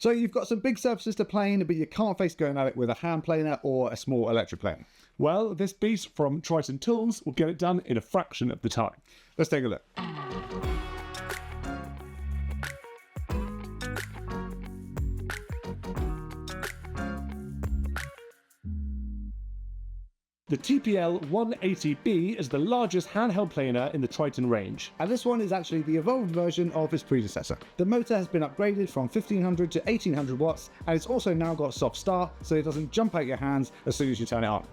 So you've got some big surfaces to plane, but you can't face going at it with a hand planer or a small electric planer. Well, this beast from Triton Tools will get it done in a fraction of the time. Let's take a look. The TPL180B is the largest handheld planer in the Triton range. And this one is actually the evolved version of its predecessor. The motor has been upgraded from 1500 to 1800 watts, and it's also now got soft start, so it doesn't jump out your hands as soon as you turn it on.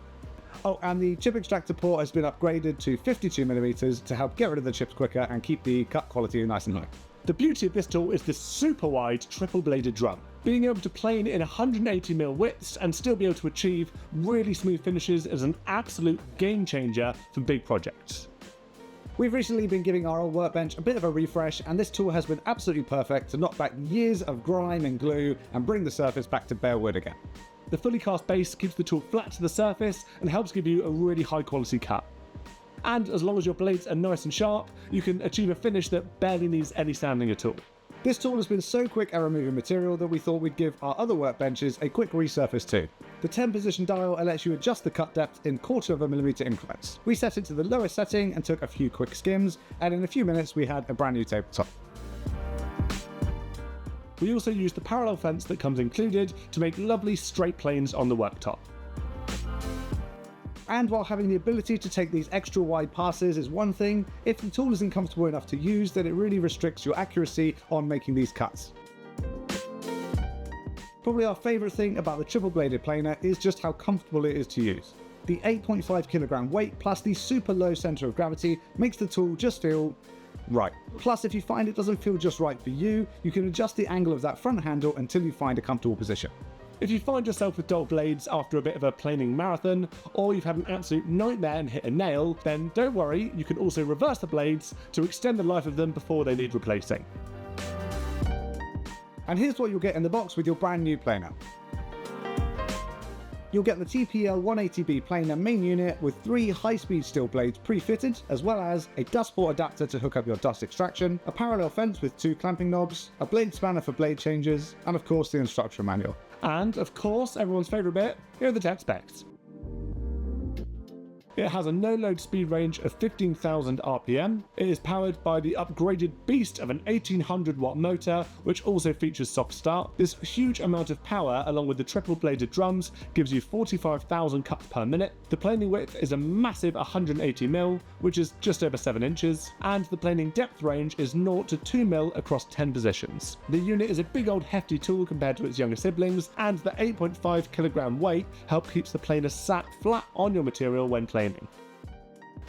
Oh, and the chip extractor port has been upgraded to 52mm to help get rid of the chips quicker and keep the cut quality nice and high. The beauty of this tool is this super wide triple bladed drum. Being able to plane in 180mm widths and still be able to achieve really smooth finishes is an absolute game changer for big projects. We've recently been giving our old workbench a bit of a refresh, and this tool has been absolutely perfect to knock back years of grime and glue and bring the surface back to bare wood again. The fully cast base keeps the tool flat to the surface and helps give you a really high quality cut. And as long as your blades are nice and sharp, you can achieve a finish that barely needs any sanding at all. This tool has been so quick at removing material that we thought we'd give our other workbenches a quick resurface too. The 10 position dial lets you adjust the cut depth in 1/4mm increments. We set it to the lowest setting and took a few quick skims, and in a few minutes we had a brand new tabletop. We also used the parallel fence that comes included to make lovely straight planes on the worktop. And while having the ability to take these extra wide passes is one thing, if the tool isn't comfortable enough to use, then it really restricts your accuracy on making these cuts. Probably our favourite thing about the triple bladed planer is just how comfortable it is to use. The 8.5kg weight plus the super low centre of gravity makes the tool just feel right. Plus, if you find it doesn't feel just right for you, you can adjust the angle of that front handle until you find a comfortable position. If you find yourself with dull blades after a bit of a planing marathon, or you've had an absolute nightmare and hit a nail, then don't worry, you can also reverse the blades to extend the life of them before they need replacing. And here's what you'll get in the box with your brand new planer. You'll get the TPL180B planer main unit with 3 high-speed steel blades pre-fitted, as well as a dust port adapter to hook up your dust extraction, a parallel fence with 2 clamping knobs, a blade spanner for blade changes, and of course the instruction manual. And of course, everyone's favourite bit, here are the tech specs. It has a no-load speed range of 15,000 RPM. It is powered by the upgraded beast of an 1800 watt motor, which also features soft start. This huge amount of power, along with the triple bladed drums, gives you 45,000 cuts per minute. The planing width is a massive 180mm, which is just over 7 inches, and the planing depth range is 0 to 2mm across 10 positions. The unit is a big old hefty tool compared to its younger siblings, and the 8.5kg weight helps keep the planer sat flat on your material when planing.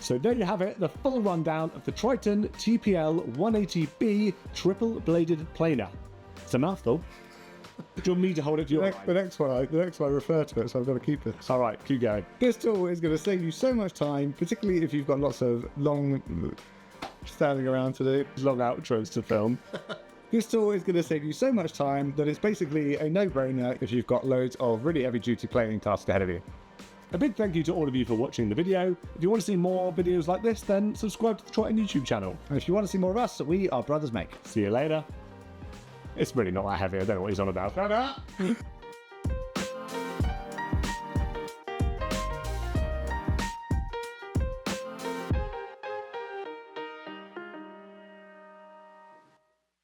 So there you have it, the full rundown of the Triton TPL180B triple bladed planer. It's a mouthful. Do you want me to hold it to your The next one I refer to it, so I've got to keep it. Alright, keep going. This tool is going to save you so much time, particularly if you've got lots of long standing around to do. Long outros to film. This tool is going to save you so much time that it's basically a no-brainer if you've got loads of really heavy-duty planing tasks ahead of you. A big thank you to all of you for watching the video. If you want to see more videos like this, then subscribe to the Triton YouTube channel. And if you want to see more of us, we are Brothers Make. See you later. It's really not that heavy, I don't know what he's on about. Shut up!